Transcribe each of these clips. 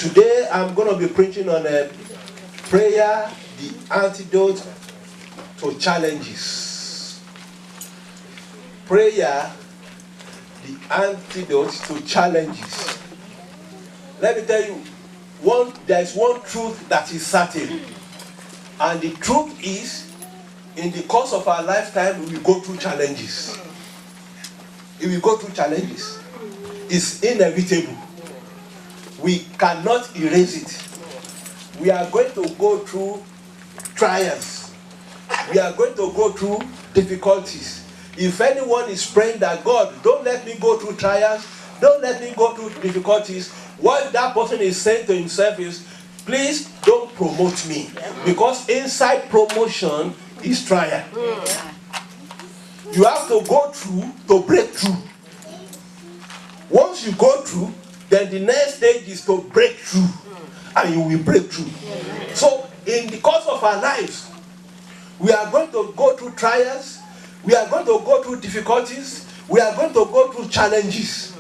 Today I'm going to be preaching on prayer, the antidote to challenges. Prayer, the antidote to challenges. Let me tell you, there is one truth that is certain. And the truth is, in the course of our lifetime, we will go through challenges. We will go through challenges. It's inevitable. We cannot erase it. We are going to go through trials. We are going to go through difficulties. If anyone is praying that, God, don't let me go through trials, don't let me go through difficulties, what that person is saying to himself is, please don't promote me. Because inside promotion is trial. You have to go through to break through. Once you go through, then the next stage is to break through. And you will break through. So, in the course of our lives, we are going to go through trials, we are going to go through difficulties, we are going to go through challenges.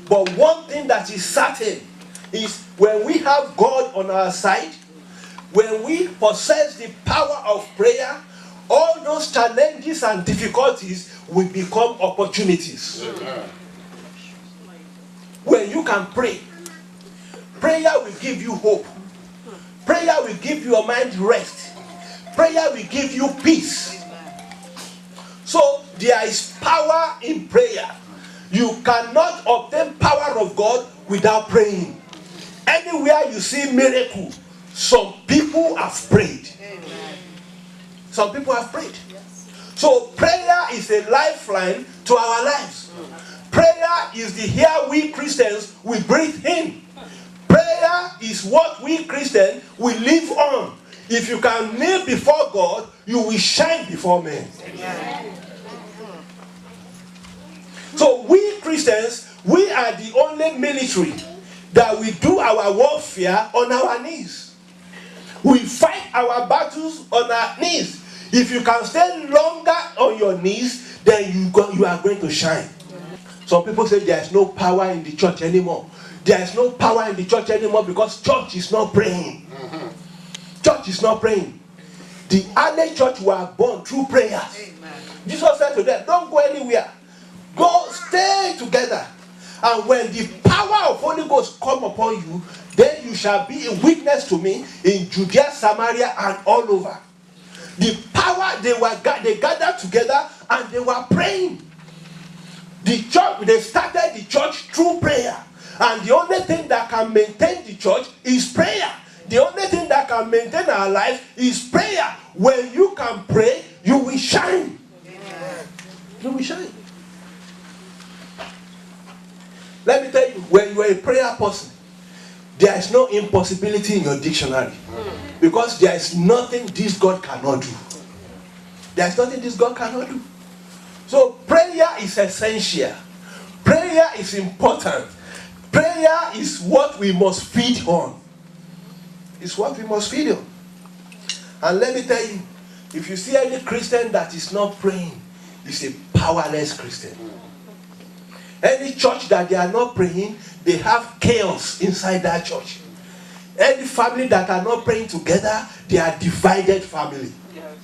But one thing that is certain is when we have God on our side, when we possess the power of prayer, all those challenges and difficulties will become opportunities. Amen. When you can pray, prayer will give you hope. Prayer will give your mind rest. Prayer will give you peace. So there is power in prayer. You cannot obtain power of God without praying. Anywhere you see miracle, some people have prayed. Some people have prayed. So prayer is a lifeline to our lives. Prayer is the air we Christians will breathe in. Prayer is what we Christians will live on. If you can kneel before God, you will shine before men. Amen. So we Christians, we are the only military that we do our warfare on our knees. We fight our battles on our knees. If you can stay longer on your knees, then you are going to shine. Some people say there is no power in the church anymore. There is no power in the church anymore because church is not praying. Church is not praying. The early church were born through prayers. Amen. Jesus said to them, don't go anywhere. Go, stay together. And when the power of Holy Ghost come upon you, then you shall be a witness to me in Judea, Samaria, and all over. The power, they gathered together and they were praying. The church, they started the church through prayer. And the only thing that can maintain the church is prayer. The only thing that can maintain our life is prayer. When you can pray, you will shine. Amen. You will shine. Let me tell you, when you are a prayer person, there is no impossibility in your dictionary. Because there is nothing this God cannot do. There is nothing this God cannot do. So prayer is essential. Prayer is important. Prayer is what we must feed on. It's what we must feed on. And let me tell you, if you see any Christian that is not praying, it's a powerless Christian. Any church that they are not praying, they have chaos inside that church. Any family that are not praying together, they are divided family. Yes.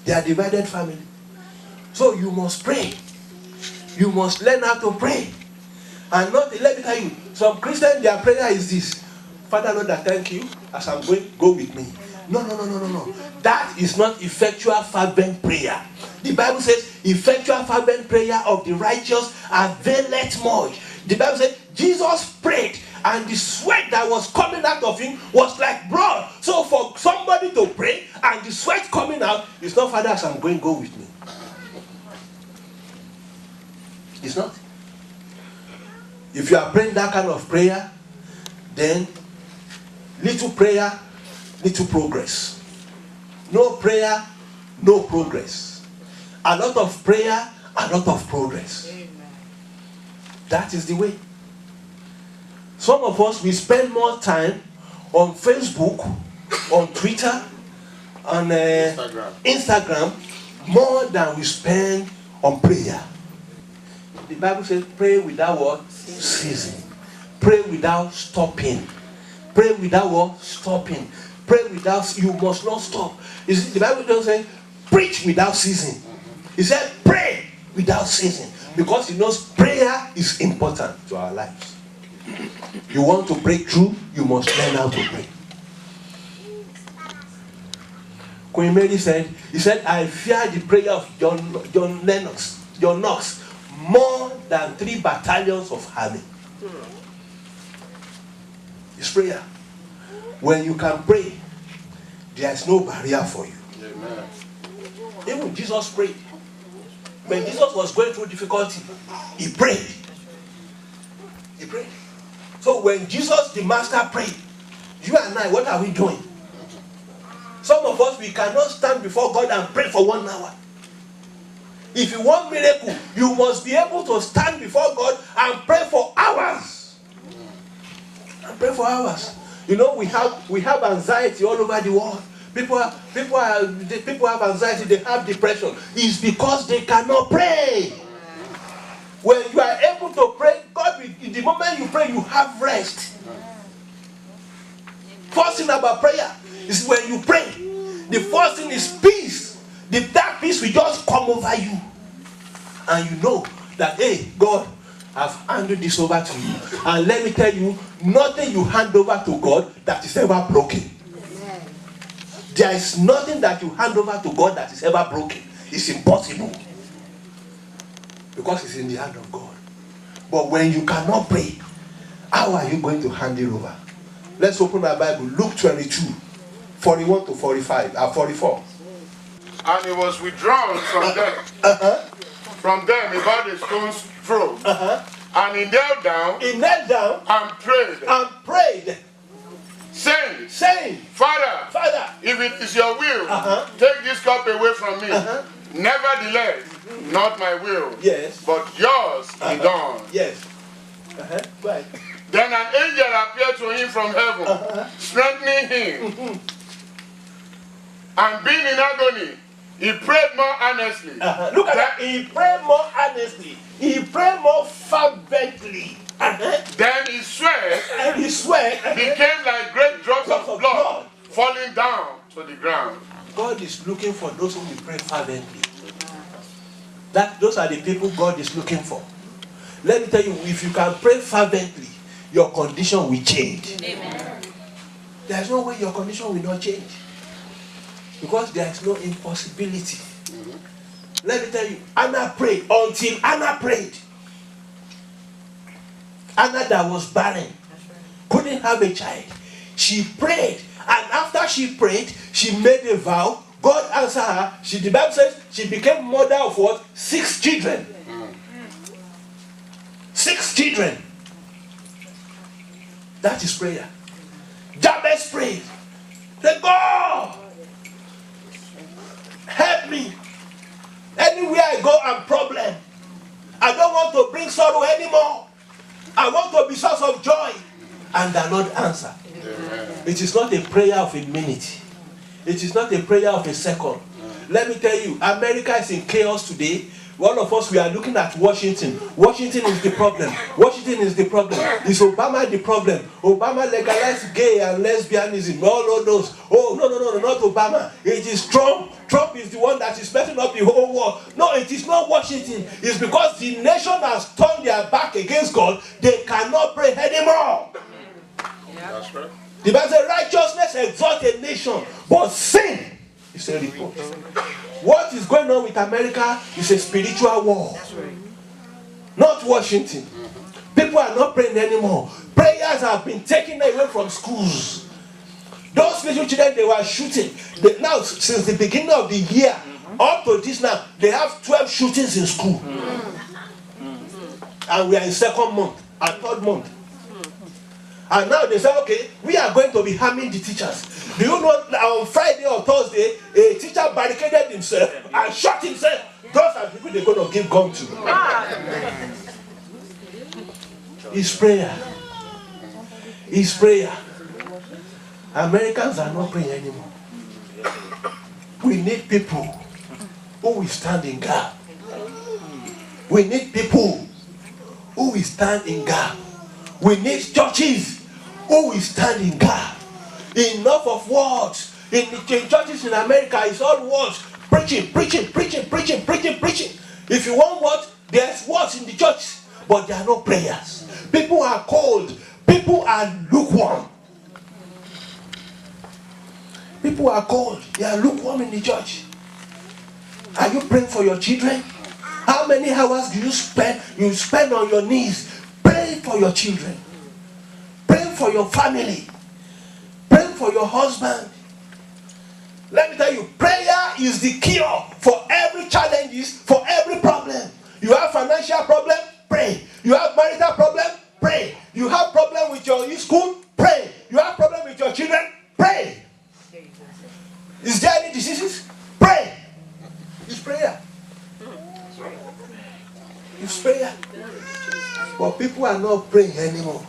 They are divided family. So you must pray. You must learn how to pray. And not, let me tell you, some Christians, their prayer is this: Father Lord, I thank you as I'm going, go with me. No. That is not effectual fervent prayer. The Bible says, effectual fervent prayer of the righteous availeth much. The Bible says, Jesus prayed, and the sweat that was coming out of him was like blood. So for somebody to pray, and the sweat coming out, it's not, Father, as I'm going, go with me. It's not. If you are praying that kind of prayer, then little prayer, little progress. No prayer, no progress. A lot of prayer, a lot of progress. Amen. That is the way. Some of us, we spend more time on Facebook, on Twitter, on Instagram, more than we spend on prayer. The Bible says, pray without what? Ceasing. pray without stopping. Pray without what? Stopping. Pray without, you must not stop. You see, the Bible doesn't say preach without ceasing. It said pray without ceasing. Because he knows prayer is important to our lives. You want to break through, you must learn how to pray. Queen Mary said, he said, I fear the prayer of John Knox more than 3 battalions of army. It's prayer. When you can pray, there is no barrier for you. Amen. Even Jesus prayed. When Jesus was going through difficulty, he prayed. He prayed. So when Jesus, the Master, prayed, you and I, what are we doing? Some of us, we cannot stand before God and pray for 1 hour. If you want miracle, you must be able to stand before God and pray for hours. And pray for hours. You know, we have anxiety all over the world. People have anxiety, they have depression. It's because they cannot pray. When you are able to pray, God, the moment you pray, you have rest. First thing about prayer is when you pray, the first thing is peace. That peace will just come over you. And you know that, hey, God, I've handed this over to you. And let me tell you, nothing you hand over to God that is ever broken. There is nothing that you hand over to God that is ever broken. It's impossible. Because it's in the hand of God. But when you cannot pray, how are you going to hand it over? Let's open our Bible. Luke 22, 41 to 44. And he was withdrawn from them. From them about a stone's throw. And he knelt down. And prayed. Saying, Father, if it is your will, take this cup away from me. Nevertheless, not my will, but yours be done. Right. Then an angel appeared to him from heaven, strengthening him. And being in agony, he prayed more earnestly. Look at that. He prayed more earnestly. He prayed more fervently. Then his sweat became like great drops of blood falling down to the ground. God is looking for those who will pray fervently. Those are the people God is looking for. Let me tell you, if you can pray fervently, your condition will change. Amen. There's no way your condition will not change. Because there is no impossibility. Let me tell you, Anna prayed until Anna prayed. Anna that was barren, couldn't have a child. She prayed, and after she prayed, she made a vow. God answered her. The Bible says she became mother of what? 6 children. 6 children. That is prayer. Jabez prayed. Say, God, help me. Anywhere I go, I'm problem. I don't want to bring sorrow anymore. I want to be source of joy. And the Lord answered. It is not a prayer of a minute. It is not a prayer of a second. Let me tell you, America is in chaos today. All of us, we are looking at Washington. Washington is the problem. Washington is the problem. Is Obama the problem? Obama legalized gay and lesbianism. All of those. Oh, no, not Obama. It is Trump. Trump is the one that is messing up the whole world. No, it is not Washington. It's because the nation has turned their back against God. They cannot pray anymore. That's right. The Bible says righteousness exalts a nation, but sin is a reproach. What is going on with America is a spiritual war. Not Washington. People are not praying anymore. Prayers have been taken away from schools. Those little children, they were shooting. Now, since the beginning of the year, up to this now, they have 12 shootings in school. And we are in 2nd month and 3rd month. And now they say, okay, we are going to be harming the teachers. Do you know on Friday or Thursday, a teacher barricaded himself and shot himself? Those are people they're going to give gun to. It's prayer. It's prayer. Americans are not praying anymore. We need people who will stand in gap. We need people who will stand in gap. We need churches who will stand in gap. Enough of words. In churches in America, it's all words. Preaching. If you want words, there's words in the church, but there are no prayers. People are cold. People are lukewarm. People are cold. They are lukewarm in the church. Are you praying for your children? How many hours do you spend? You spend on your knees praying for your children, praying for your family, praying for your husband. Let me tell you, prayer is the cure for every challenge, for every problem. You have financial problem, pray. You have marital problem, pray. You have problem with your school, pray. You have problem with your children, pray. Is there any diseases? Pray. It's prayer. It's prayer. But people are not praying anymore.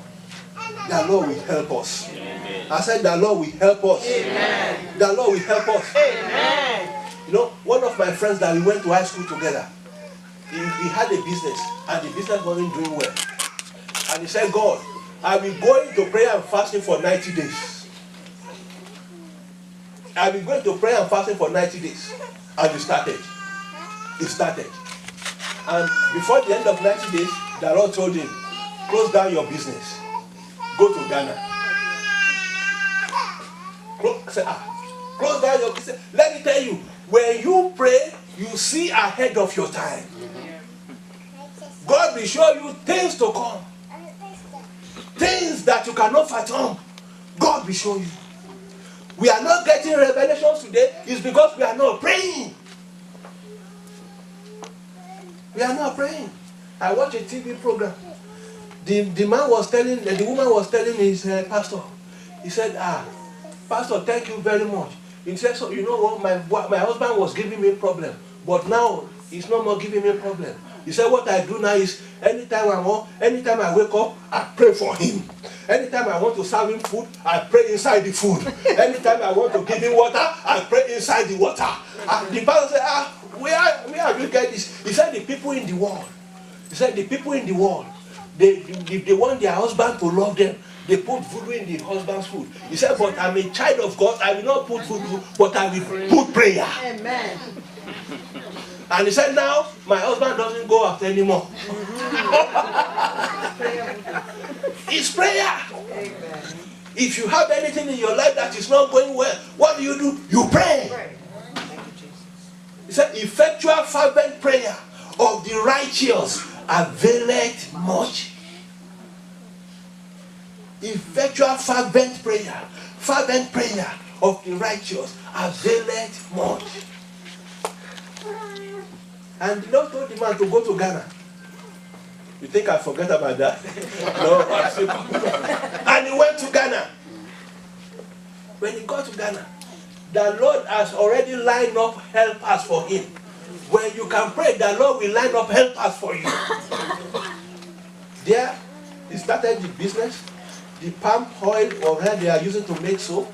The Lord will help us. Amen. I said the Lord will help us. Amen. The Lord will help us. Amen. You know, one of my friends that we went to high school together, he had a business and the business wasn't doing well. And he said, God, I'll be going to prayer and fasting for 90 days. I'll be going to prayer and fasting for 90 days. And he started. And before the end of 90 days, the Lord told him, close down your business. Go to Ghana. Close down your business. Let me tell you, when you pray, you see ahead of your time. God will show you things to come. Things that you cannot fathom. God will show you. We are not getting revelations today. It's because we are not praying. We are not praying. I watched a TV program. The woman was telling his pastor. He said, Pastor, thank you very much. He said, so you know what, my husband was giving me a problem, but now he's no more giving me a problem. He said, what I do now is anytime I wake up, I pray for him. Anytime I want to serve him food, I pray inside the food. Anytime I want to give him water, I pray inside the water. The pastor said, where have you get this? He said, the people in the world. They want their husband to love them. They put voodoo in the husband's food. He said, but I'm a child of God. I will not put voodoo, but I will put prayer. Amen. And he said, now my husband doesn't go out anymore. It's prayer. Amen. If you have anything in your life that is not going well, what do? You pray. He said, effectual fervent prayer of the righteous availeth much. Effectual fervent prayer of the righteous availeth much. And the Lord told the man to go to Ghana. You think I forgot about that? No, I'm still and he went to Ghana. When he got to Ghana, the Lord has already lined up helpers for him. When you can pray, the Lord will line up helpers for you. There, he started the business. The palm oil or hair they are using to make soap,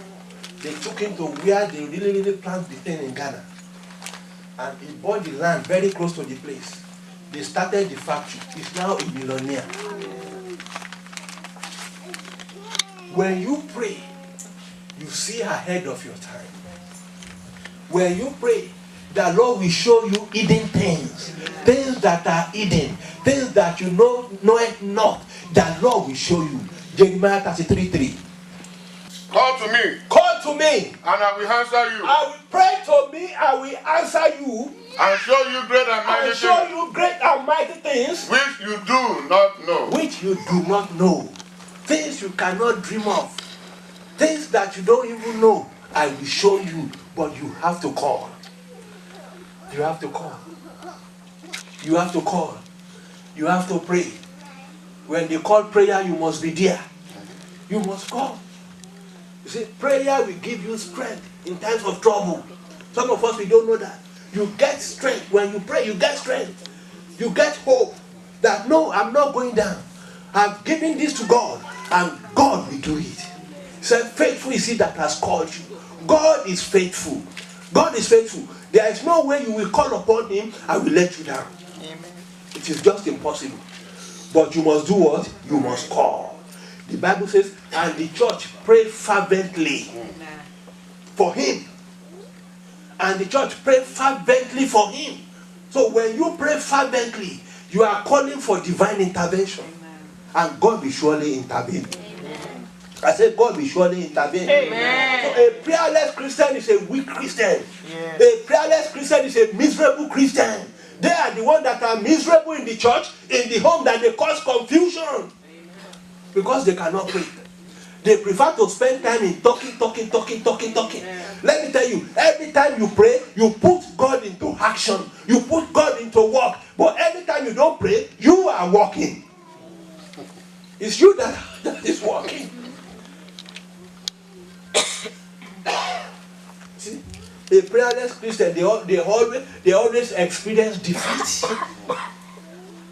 they took him to where they really plant the thing in Ghana. And he bought the land very close to the place. They started the factory. He's now a millionaire. When you pray, you see ahead of your time. When you pray, the Lord will show you hidden things. Things that are hidden. Things that you know it not. The Lord will show you. Jeremiah 33:3. Call to me. Call to me. And I will answer you. I will pray to me. I will answer you. And show you great and mighty things. Show you great and mighty things. Which you do not know. Which you do not know. Things you cannot dream of. Things that you don't even know. I will show you. But you have to call. You have to call. You have to call. You have to pray. When they call prayer, you must be there. You must call. You see, prayer will give you strength in times of trouble. Some of us, we don't know that. You get strength. When you pray, you get strength. You get hope that, no, I'm not going down. I've given this to God, and God will do it. He said, faithful is he that has called you. God is faithful. God is faithful. There is no way you will call upon him and will let you down. Amen. It is just impossible. But you must do what? You must call. The Bible says, and the church prayed fervently for him. And the church prayed fervently for him. So when you pray fervently, you are calling for divine intervention. And God will surely intervene. I said, God will surely intervene. Amen. So a prayerless Christian is a weak Christian. Yes. A prayerless Christian is a miserable Christian. They are the ones that are miserable in the church, in the home, that they cause confusion. Amen. Because they cannot pray. They prefer to spend time in talking. Yeah. Let me tell you, every time you pray, you put God into action. You put God into work. But every time you don't pray, you are walking. It's you that is walking. See, a prayerless Christian, they always experience defeat.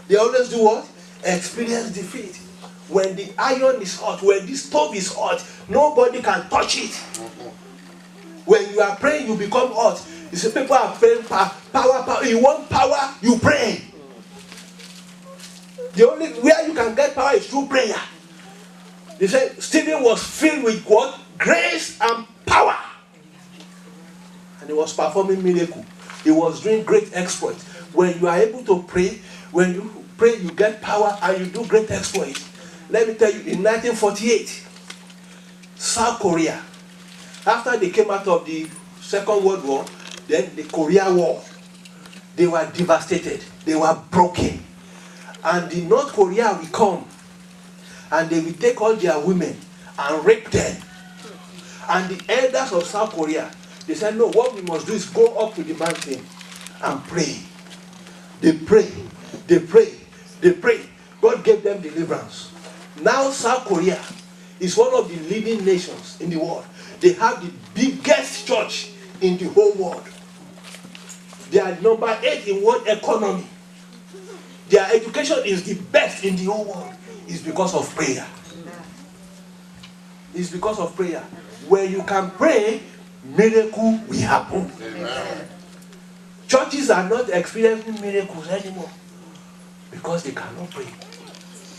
They always do what? Experience defeat. When the iron is hot, when the stove is hot, nobody can touch it. When you are praying, you become hot. You see, people are praying power. You want power, you pray. The only where you can get power is through prayer. They said Stephen was filled with what? Grace and power. And he was performing miracles. He was doing great exploits. When you are able to pray, when you pray, you get power and you do great exploits. Let me tell you, in 1948, South Korea, after they came out of the Second World War, then the Korea War, they were devastated. They were broken. And the North Korea will come and they will take all their women and rape them. And the elders of South Korea, they said, no, what we must do is go up to the mountain and pray. They pray. God gave them deliverance. Now South Korea is one of the leading nations in the world. They have the biggest church in the whole world. They are number 8 in world economy. Their education is the best in the whole world. It's because of prayer. It's because of prayer. Where you can pray, miracle will happen. Amen. Churches are not experiencing miracles anymore because they cannot pray.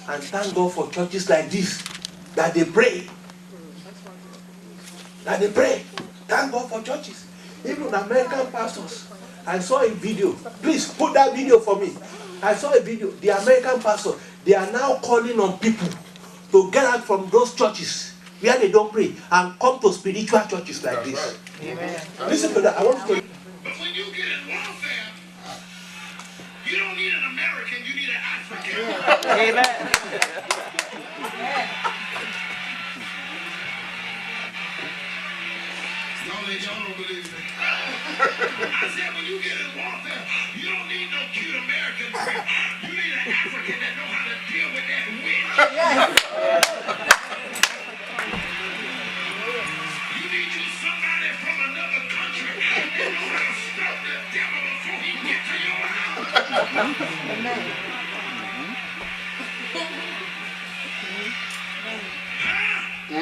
And thank God for churches like this, that they pray. Thank God for churches. Even American pastors. I saw a video. Please put that video for me. I saw a video. The American pastors, they are now calling on people to get out from those churches where they don't pray and come to spiritual churches like this. Right. Amen. Listen to that. I want to. But when you get in warfare, you don't need an American, you need an African. Amen. Y'all don't believe it. I said when you get in warfare, you don't need no cute American friend. You need an African that know how to deal with that witch. Yes. You need you somebody from another country that know how to stop the devil before he gets to your house. Amen.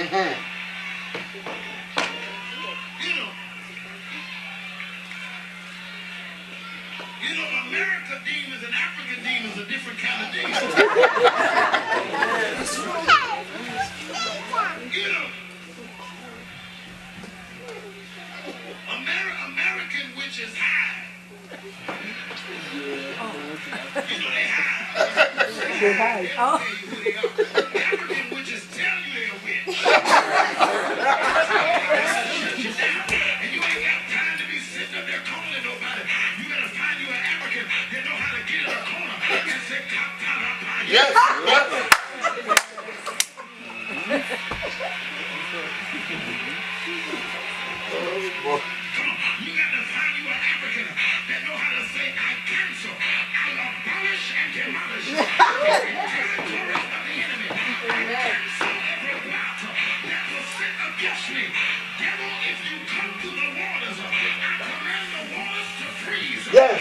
Huh? You know, American demons and African demons are different kind of demons. You know, American witches hide. You know they hide. They hide. African witches tell you they're a witch. And you ain't got time to be sitting up there calling nobody. You gotta find you an African that know how to get in a corner and say, yes. Come on, you gotta find you an African that know how to say, I cancel, I abolish and demolish every territory of the enemy. I cancel every battle that will sit against me. Devil, if you come to the waters, I command the waters to freeze. Yes.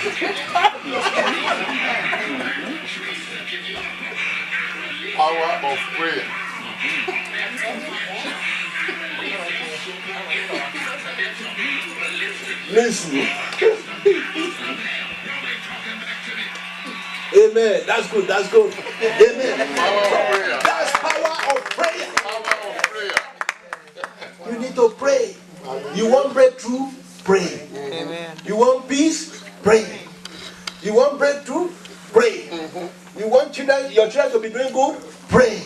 Power of prayer. Listen. Amen. That's good. Amen. Power of prayer. That's power of prayer. Power of prayer. You need to pray. You want breakthrough? Pray. Amen. You want peace? Pray. You want breakthrough? Pray. You want your children to be doing good? Pray.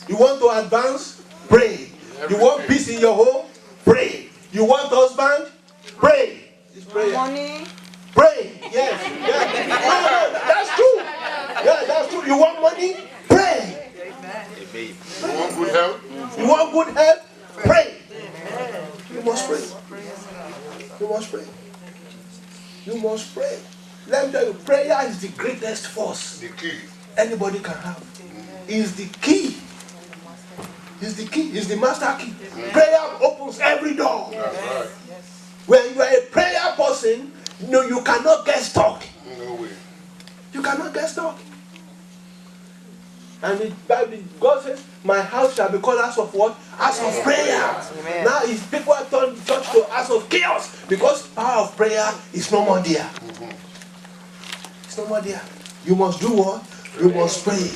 You want to advance? Pray. You want peace in your home? Pray. You want husband? Pray. It's prayer. Money. Pray. Yes. No, that's true. Yeah, that's true. You want money? Pray. You want good health? You want good health? Pray. You must pray. You must pray. You must pray. Let me tell you, prayer is the greatest force The key. anybody can have. It's the key. It's the key. It's the master key. Prayer opens every door. That's right. When you are a prayer person, no, you cannot get stuck. No way. You cannot get stuck. And the Bible, God says, my house shall be called house of what? House of prayer. Amen. Now if people are turned church to house of chaos because power of prayer is no more there. It's no more there. You must do what? You must pray.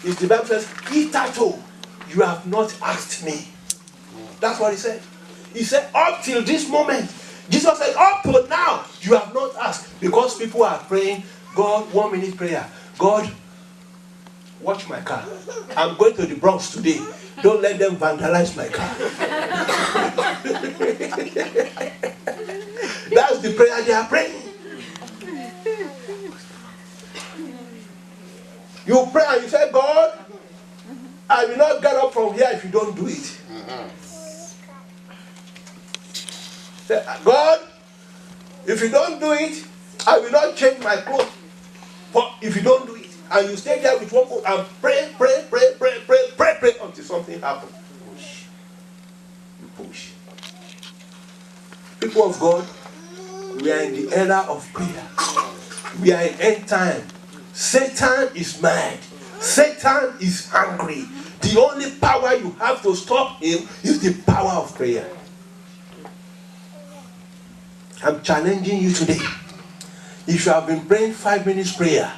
If the Bible says, hitherto you have not asked me. That's what he said. He said, up till this moment. Jesus said, up till now you have not asked. Because people are praying, God, 1 minute prayer. God, watch my car. I'm going to the Bronx today. Don't let them vandalize my car. That's the prayer they are praying. You pray and you say, God, I will not get up from here if you don't do it. Say, God, if you don't do it, I will not change my clothes. But if you don't do it, and you stay there with one foot and pray until something happens. Push. You push. People of God, we are in the era of prayer. We are in end time. Satan is mad. Satan is angry. The only power you have to stop him is the power of prayer. I'm challenging you today. If you have been praying 5 minutes prayer,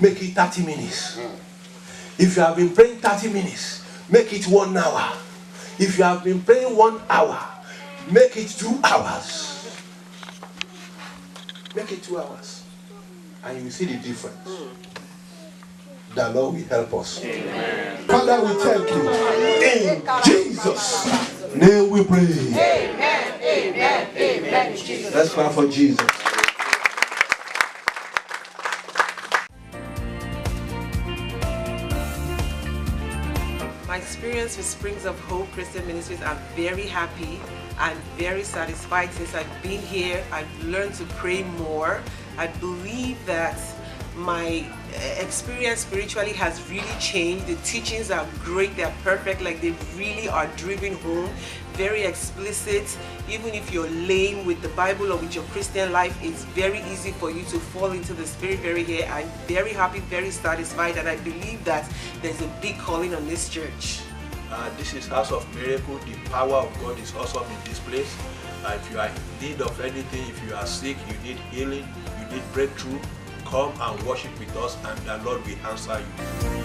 make it 30 minutes. If you have been praying 30 minutes, make it 1 hour. If you have been praying 1 hour, make it 2 hours. Make it 2 hours. And you will see the difference. The Lord will help us. Amen. Father, we thank you. In Jesus' name we pray. Amen. Amen. Amen. Jesus. Let's clap for Jesus. My experience with Springs of Hope Christian Ministries, I'm very happy and very satisfied since I've been here. I've learned to pray more. I believe that my experience spiritually has really changed. The teachings are great, they're perfect, like they really are driven home, very explicit. Even if you're lame with the Bible or with your Christian life, it's very easy for you to fall into the spirit very here. I'm very happy, very satisfied, and I believe that there's a big calling on this church. This is House of Miracle. The power of God is awesome in this place. If you are in need of anything, if you are sick, you need healing, you need breakthrough, come and worship with us and the Lord will answer you.